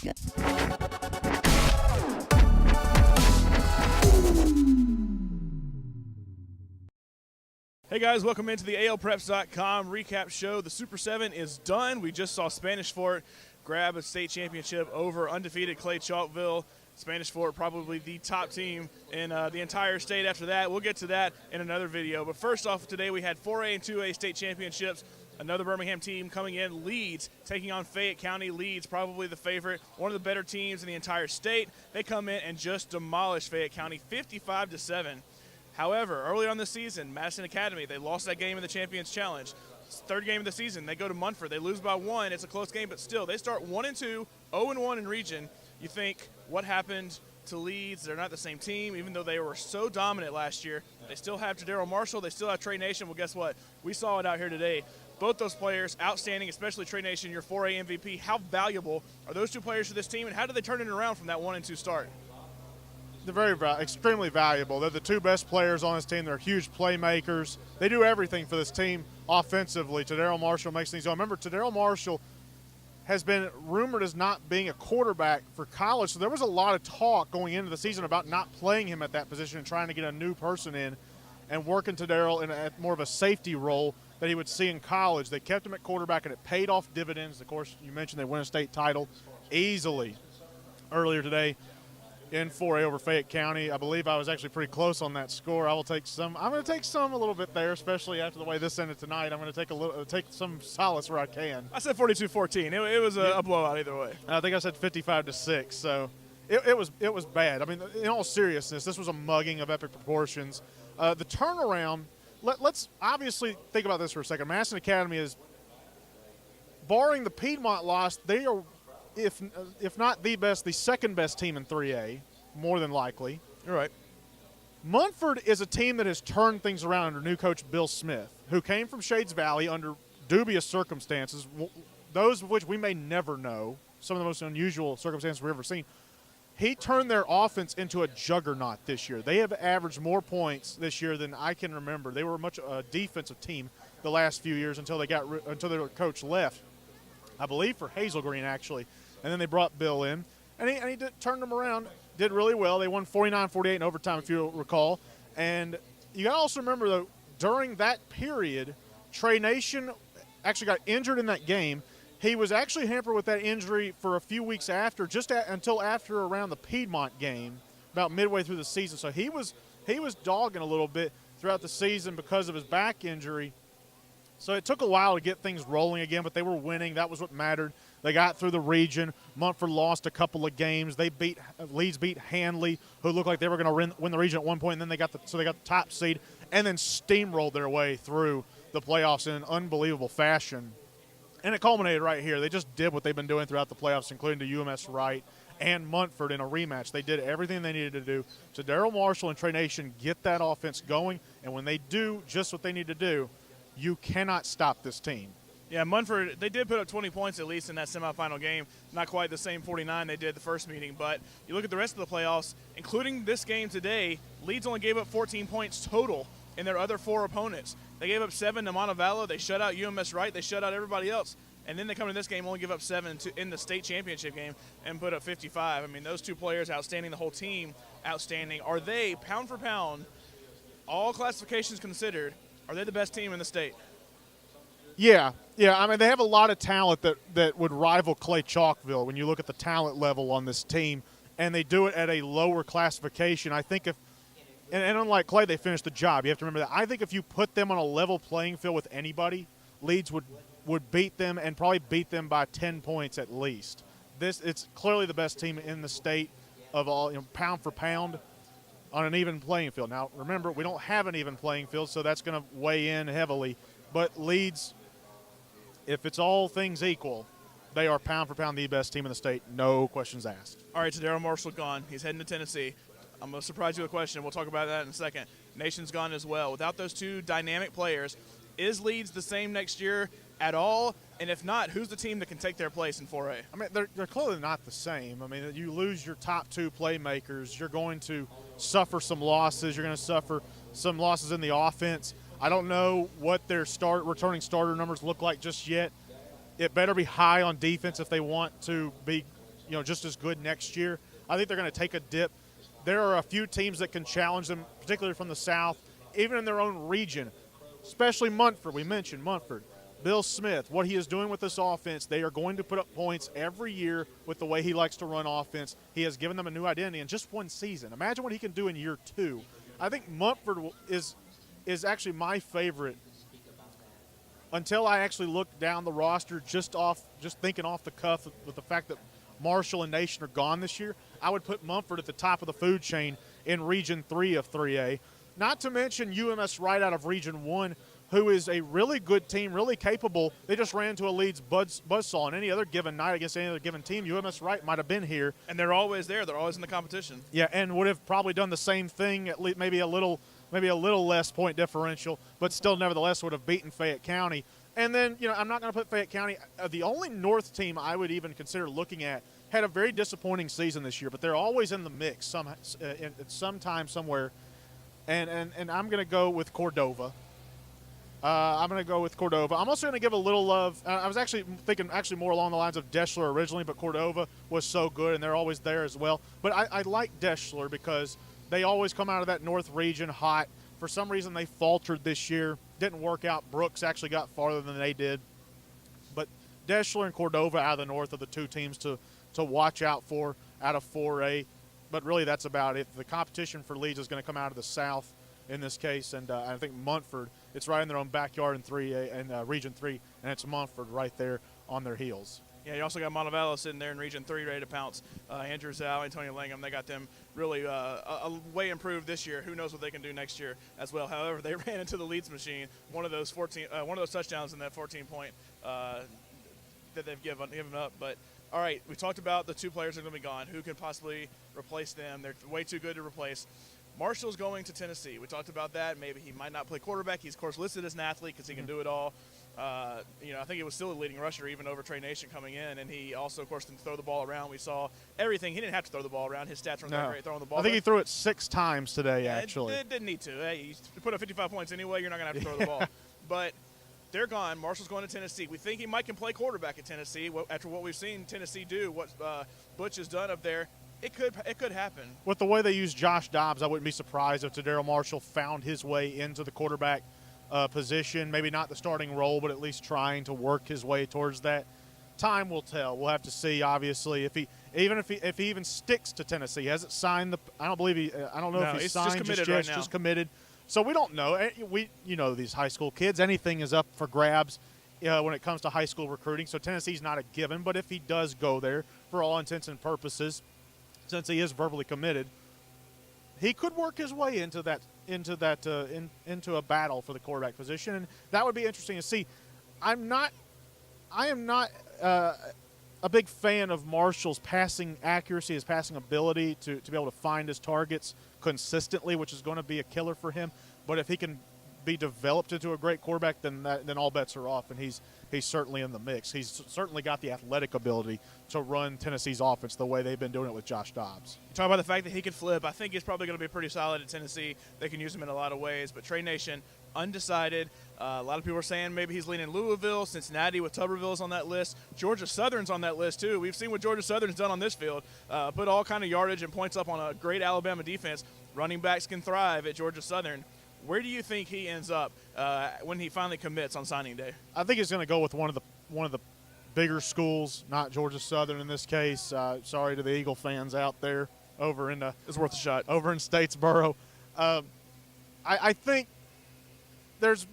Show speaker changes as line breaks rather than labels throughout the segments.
Hey guys, welcome into the ALPreps.com recap show. The Super 7 is done. We just saw Spanish Fort grab a state championship over undefeated Clay-Chalkville. Spanish Fort probably the top team in the entire state after that. We'll get to that in another video. But first off, today we had 4A and 2A state championships. Another Birmingham team coming in, Leeds, taking on Fayette County. Leeds, probably the favorite, one of the better teams in the entire state. They come in and just demolish Fayette County 55-7. However, early on this season, Madison Academy, they lost that game in the Champions Challenge. Third game of the season, they go to Munford. They lose by 1. It's a close game, but still, they start 1-2, 0-1 in region. You think, what happened to Leeds? They're not the same team, even though they were so dominant last year. They still have Daryl Marshall. They still have Trey Nation. Well, guess what? We saw it out here today. Both those players, outstanding, especially Trey Nation, your 4A MVP. How valuable are those two players for this team, and how did they turn it around from that 1-2 start?
They're extremely valuable. They're the two best players on this team. They're huge playmakers. They do everything for this team offensively. Daryl Marshall makes things go. Remember, Daryl Marshall has been rumored as not being a quarterback for college, so there was a lot of talk going into the season about not playing him at that position and trying to get a new person in and working Daryl in more of a safety role that he would see in college. They kept him at quarterback, and it paid off dividends. Of course, you mentioned they win a state title easily earlier today in 4A over Fayette County. I believe I was actually pretty close on that score. I'm going to take some a little bit there, especially after the way this ended tonight. I'm going to take some solace where I can.
I said 42-14. It was a blowout either way.
I think I said 55-6. So it was bad. I mean, in all seriousness, this was a mugging of epic proportions. The turnaround. Let's obviously think about this for a second. Madison Academy is, barring the Piedmont loss, they are, if not the best, the second best team in 3A, more than likely.
You're right.
Munford is a team that has turned things around under new coach Bill Smith, who came from Shades Valley under dubious circumstances, those of which we may never know, some of the most unusual circumstances we've ever seen. He turned their offense into a juggernaut this year. They have averaged more points this year than I can remember. They were much a defensive team the last few years until their coach left, I believe for Hazel Green actually. And then they brought Bill in, and he turned them around, did really well. They won 49-48 in overtime, if you recall. And you got to also remember, though, during that period, Trey Nation actually got injured in that game. He was actually hampered with that injury for a few weeks after, until after around the Piedmont game, about midway through the season. So he was dogging a little bit throughout the season because of his back injury. So it took a while to get things rolling again, but they were winning. That was what mattered. They got through the region. Munford lost a couple of games. Leeds beat Handley, who looked like they were going to win the region at one point, and then they got the top seed, and then steamrolled their way through the playoffs in an unbelievable fashion. And it culminated right here. They just did what they've been doing throughout the playoffs, including to UMS Wright and Munford in a rematch. They did everything they needed to do. So Daryl Marshall and Trey Nation get that offense going, and when they do just what they need to do, you cannot stop this team.
Yeah, Munford, they did put up 20 points at least in that semifinal game. Not quite the same 49 they did the first meeting, but you look at the rest of the playoffs, including this game today, Leeds only gave up 14 points total in their other 4 opponents. They gave up 7 to Montevallo. They shut out UMS Wright. They shut out everybody else. And then they come to this game, only give up 7 in the state championship game and put up 55. I mean, those two players outstanding, the whole team outstanding. Are they, pound for pound, all classifications considered, are they the best team in the state?
Yeah. I mean, they have a lot of talent that would rival Clay-Chalkville when you look at the talent level on this team, and they do it at a lower classification. I think and unlike Clay, they finished the job. You have to remember that. I think if you put them on a level playing field with anybody, Leeds would beat them and probably beat them by 10 points at least. It's clearly the best team in the state of all, pound for pound on an even playing field. Now, remember, we don't have an even playing field, so that's going to weigh in heavily. But Leeds, if it's all things equal, they are pound for pound the best team in the state, no questions asked.
All right, so Daryl Marshall gone. He's heading to Tennessee. I'm going to surprise you with a question. We'll talk about that in a second. Nation's gone as well. Without those two dynamic players, is Leeds the same next year at all? And if not, who's the team that can take their place in 4A?
I mean, they're clearly not the same. I mean, you lose your top 2 playmakers, you're going to suffer some losses. You're going to suffer some losses in the offense. I don't know what their returning starter numbers look like just yet. It better be high on defense if they want to be, just as good next year. I think they're going to take a dip. There are a few teams that can challenge them, particularly from the South, even in their own region, especially Munford. We mentioned Munford. Bill Smith, what he is doing with this offense, they are going to put up points every year with the way he likes to run offense. He has given them a new identity in just one season. Imagine what he can do in year 2. I think Munford is actually my favorite until I actually look down the roster just thinking off the cuff with the fact that Marshall and Nation are gone this year. I would put Munford at the top of the food chain in Region 3 of 3A. Not to mention UMS Wright out of Region 1, who is a really good team, really capable. They just ran into a Leeds buzzsaw on any other given night against any other given team. UMS Wright might have been here.
And they're always there. They're always in the competition.
Yeah, and would have probably done the same thing, at least maybe a little less point differential, but still nevertheless would have beaten Fayette County. And then, I'm not going to put Fayette County. The only North team I would even consider looking at had a very disappointing season this year, but they're always in the mix sometime, somewhere. And I'm going to go with Cordova. I'm going to go with Cordova. I'm also going to give a little love. I was actually thinking more along the lines of Deschler originally, but Cordova was so good, and they're always there as well. But I like Deschler because they always come out of that North region hot. For some reason, they faltered this year. Didn't work out. Brooks actually got farther than they did. But Deschler and Cordova out of the North are the two teams to watch out for out of 4A. But really, that's about it. The competition for Leeds is going to come out of the South in this case, and I think Munford, it's right in their own backyard in 3A and Region 3, and it's Munford right there on their heels.
Yeah, you also got Montevallo sitting there in Region 3 ready to pounce. Andrew Zhao, Antonio Langham, they got them really a way improved this year. Who knows what they can do next year as well. However, they ran into the Leeds machine. One of those touchdowns in that 14-point that they've given up. But all right, we talked about the 2 players that are going to be gone. Who can possibly replace them? They're way too good to replace. Marshall's going to Tennessee. We talked about that. Maybe he might not play quarterback. He's, of course, listed as an athlete because he can do it all. I think he was still a leading rusher even over Trey Nation coming in, and he also, of course, can throw the ball around. We saw everything. He didn't have to throw the ball around. His stats weren't that great throwing the ball.
I think he threw it 6 times today, actually.
It didn't need to. Hey, you put up 55 points anyway, you're not going to have to throw the ball. But they're gone. Marshall's going to Tennessee. We think he might can play quarterback at Tennessee after what we've seen Tennessee do, what Butch has done up there. It could happen.
With the way they use Josh Dobbs, I wouldn't be surprised if Tadero Marshall found his way into the quarterback position. Maybe not the starting role, but at least trying to work his way towards that. Time will tell. We'll have to see. Obviously, if he even sticks to Tennessee, hasn't signed the. I don't know if he's signed just yet. It's just committed. So we don't know. These high school kids. Anything is up for grabs when it comes to high school recruiting. So Tennessee's not a given. But if he does go there, for all intents and purposes, since he is verbally committed, he could work his way into a battle for the quarterback position, and that would be interesting to see. I am not a big fan of Marshall's passing accuracy, his passing ability to be able to find his targets consistently, which is going to be a killer for him. But if he can be developed into a great quarterback, then all bets are off, and he's certainly in the mix. He's certainly got the athletic ability to run Tennessee's offense the way they've been doing it with Josh Dobbs.
You talk about the fact that he can flip. I think he's probably going to be pretty solid at Tennessee. They can use him in a lot of ways. But Trey Nation, undecided. A lot of people are saying maybe he's leaning Louisville. Cincinnati with Tuberville's on that list. Georgia Southern's on that list, too. We've seen what Georgia Southern's done on this field. Put all kind of yardage and points up on a great Alabama defense. Running backs can thrive at Georgia Southern. Where do you think he ends up when he finally commits on signing day?
I think he's going to go with one of the bigger schools, not Georgia Southern in this case. Sorry to the Eagle fans out there over in
it's worth a shot.
Over in Statesboro. I think there's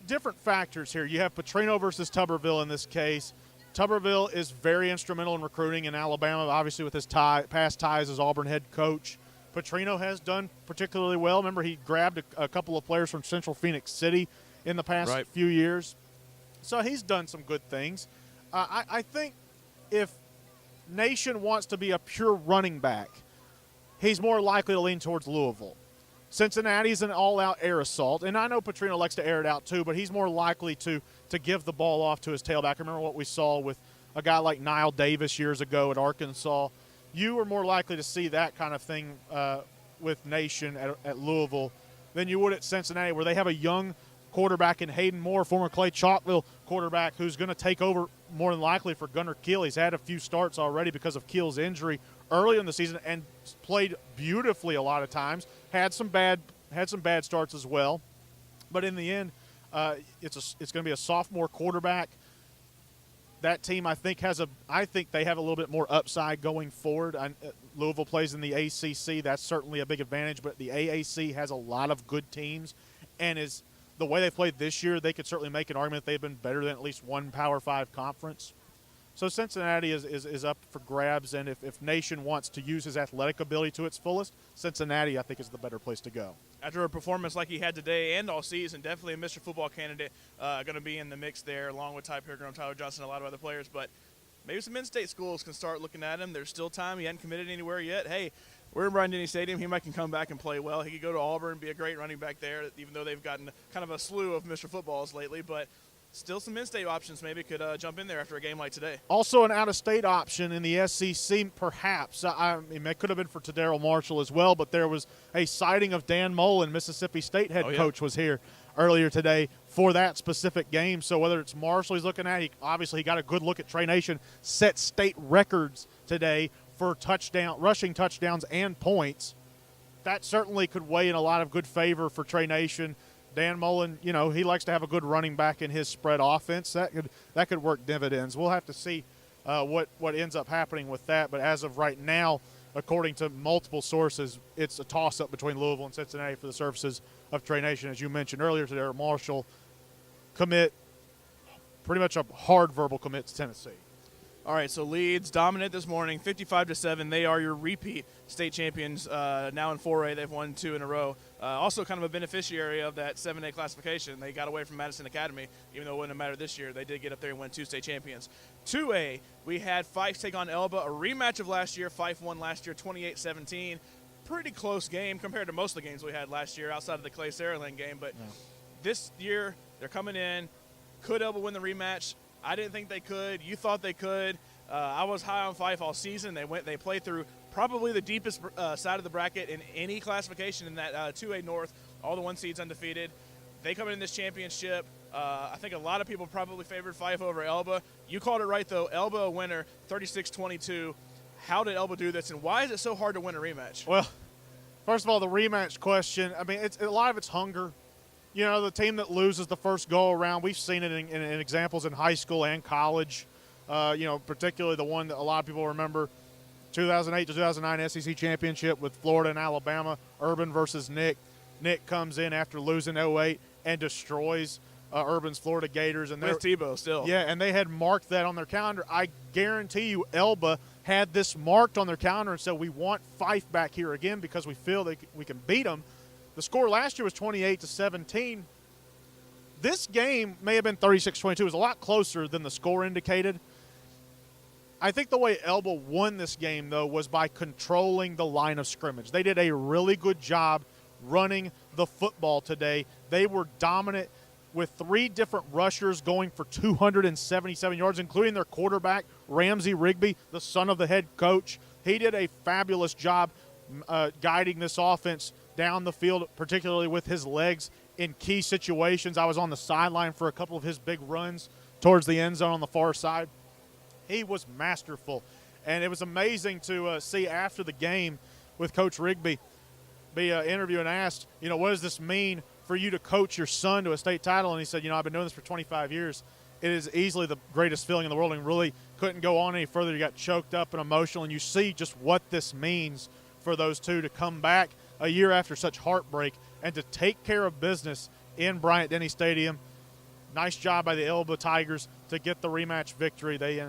different factors here. You have Petrino versus Tuberville in this case. Tuberville is very instrumental in recruiting in Alabama, obviously with his past ties as Auburn head coach. Petrino has done particularly well. Remember, he grabbed a couple of players from Central Phoenix City in the past few years. So he's done some good things. I think if Nation wants to be a pure running back, he's more likely to lean towards Louisville. Cincinnati's an all-out air assault, and I know Petrino likes to air it out too, but he's more likely to give the ball off to his tailback. Remember what we saw with a guy like Niall Davis years ago at Arkansas. You are more likely to see that kind of thing with Nation at Louisville than you would at Cincinnati, where they have a young quarterback in Hayden Moore, former Clay-Chalkville quarterback, who's going to take over more than likely for Gunnar Kiel. He's had a few starts already because of Kiel's injury early in the season and played beautifully a lot of times. Had some bad starts as well, but in the end, it's going to be a sophomore quarterback. That team, I think they have a little bit more upside going forward. Louisville plays in the ACC. That's certainly a big advantage, but the AAC has a lot of good teams, and is the way they played this year, they could certainly make an argument they've been better than at least one Power 5 conference. So Cincinnati is up for grabs, and if Nation wants to use his athletic ability to its fullest, Cincinnati, I think, is the better place to go.
After a performance like he had today and all season, definitely a Mr. Football candidate, going to be in the mix there, along with Ty Pilgrim, Tyler Johnson, a lot of other players. But maybe some in-state schools can start looking at him. There's still time. He hasn't committed anywhere yet. Hey, we're in Bryant-Denny Stadium. He might can come back and play well. He could go to Auburn and be a great running back there, even though they've gotten kind of a slew of Mr. Footballs lately. But still some in-state options maybe could jump in there after a game like today.
Also an out-of-state option in the SEC, perhaps. I mean, it could have been for Tadero Marshall as well, but there was a sighting of Dan Mullen, Mississippi State head coach, was here earlier today for that specific game. So whether it's Marshall he's looking at, he got a good look at Trey Nation, set state records today for rushing touchdowns and points. That certainly could weigh in a lot of good favor for Trey Nation. Dan Mullen, he likes to have a good running back in his spread offense. That could work dividends. We'll have to see what ends up happening with that. But as of right now, according to multiple sources, it's a toss-up between Louisville and Cincinnati for the services of Trey Nation. As you mentioned earlier today, Marshall commit, pretty much a hard verbal commit to Tennessee.
All right, so Leeds dominant this morning, 55-7. They are your repeat state champions now in 4A. They've won 2 in a row. Also kind of a beneficiary of that 7A classification. They got away from Madison Academy, even though it wouldn't have mattered this year. They did get up there and win 2 state champions. 2A, we had Fyffe take on Elba, a rematch of last year. Fyffe won last year 28-17. Pretty close game compared to most of the games we had last year outside of the Clay-Saraland game. But this year, they're coming in. Could Elba win the rematch? I didn't think they could. You thought they could. I was high on Fyffe all season. They played through probably the deepest side of the bracket in any classification in that 2A North. All the 1 seeds undefeated. They come in this championship. I think a lot of people probably favored Fyffe over Elba. You called it right, though. Elba a winner, 36-22. How did Elba do this, and why is it so hard to win a rematch?
Well, first of all, the rematch question, I mean, a lot of it's hunger. The team that loses the first go-around, we've seen it in examples in high school and college, particularly the one that a lot of people remember, 2008 to 2009 SEC championship with Florida and Alabama, Urban versus Nick. Nick comes in after losing 08 and destroys Urban's Florida Gators. And
with Tebow still.
Yeah, and they had marked that on their calendar. I guarantee you Elba had this marked on their calendar and said, we want Fyffe back here again because we feel we can beat them. The score last year was 28-17. This game may have been 36-22. It was a lot closer than the score indicated. I think the way Elba won this game, though, was by controlling the line of scrimmage. They did a really good job running the football today. They were dominant with 3 different rushers going for 277 yards, including their quarterback, Ramsey Rigby, the son of the head coach. He did a fabulous job guiding this offense down the field, particularly with his legs in key situations. I was on the sideline for a couple of his big runs towards the end zone on the far side. He was masterful, and it was amazing to see after the game with Coach Rigby be interviewed and asked, what does this mean for you to coach your son to a state title? And he said, I've been doing this for 25 years. It is easily the greatest feeling in the world, and really couldn't go on any further. You got choked up and emotional, and you see just what this means for those two to come back a year after such heartbreak and to take care of business in Bryant-Denny Stadium. Nice job by the Elba Tigers to get the rematch victory. They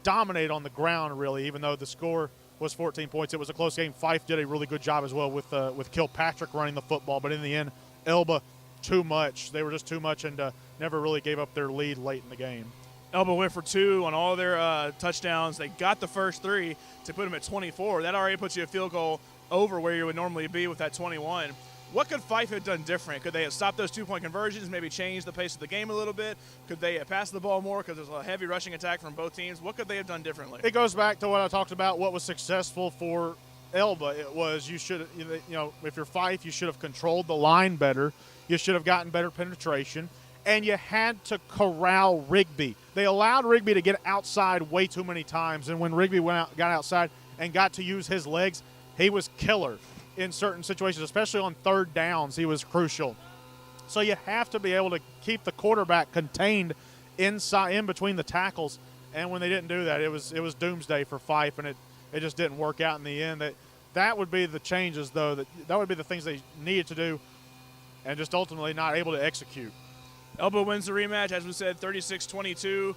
dominated on the ground, really, even though the score was 14 points. It was a close game. Fyffe did a really good job as well with Kilpatrick running the football, but in the end, Elba too much. They were just too much and never really gave up their lead late in the game.
Elba went for 2 on all their touchdowns. They got the first 3 to put them at 24. That already puts you a field goal over where you would normally be with that 21. What could Fyffe have done different? Could they have stopped those 2-point conversions, maybe changed the pace of the game a little bit? Could they have passed the ball more because there's a heavy rushing attack from both teams? What could they have done differently?
It goes back to what I talked about, what was successful for Elba. It was if you're Fyffe, you should have controlled the line better. You should have gotten better penetration. and you had to corral Rigby. They allowed Rigby to get outside way too many times, and when Rigby got outside and got to use his legs, he was killer in certain situations, especially on third downs. He was crucial. So you have to be able to keep the quarterback contained inside, in between the tackles, and when they didn't do that, it was doomsday for Fyffe, and it just didn't work out in the end. That would be the changes, though. That would be the things they needed to do, and just ultimately not able to execute.
Elba wins the rematch, as we said, 36-22.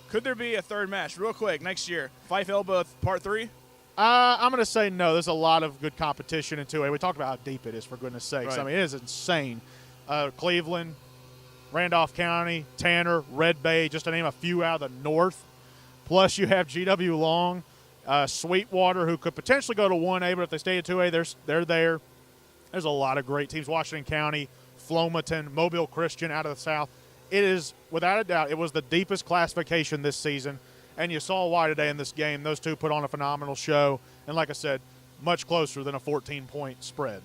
Could there be a third match, real quick, next year? Fyffe Elba Part 3?
I'm going to say no. There's a lot of good competition in 2A. We talked about how deep it is, for goodness sakes.
Right.
I mean, it is insane. Cleveland, Randolph County, Tanner, Red Bay, just to name a few out of the north. Plus you have GW Long, Sweetwater, who could potentially go to 1A, but if they stay at 2A, they're there. There's a lot of great teams. Washington County, Flomaton, Mobile Christian out of the south. It is, without a doubt, it was the deepest classification this season, and you saw why today in this game. Those two put on a phenomenal show, and like I said, much closer than a 14-point spread.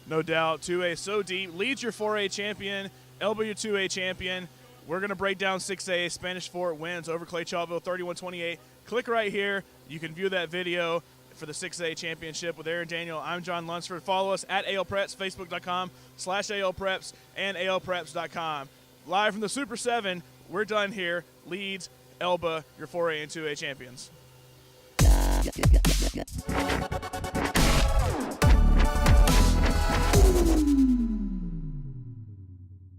No doubt. 2A so deep. Leeds your 4A champion. Elba your 2A champion. We're going to break down 6A. Spanish Fort wins over Clay-Chalkville 31-28. Click right here. You can view that video for the 6A championship with Aaron Daniel. I'm John Lunsford. Follow us at ALPreps, Facebook.com/ALPreps, and ALPreps.com. Live from the Super 7, we're done here. Leeds, Elba, your 4A and 2A champions.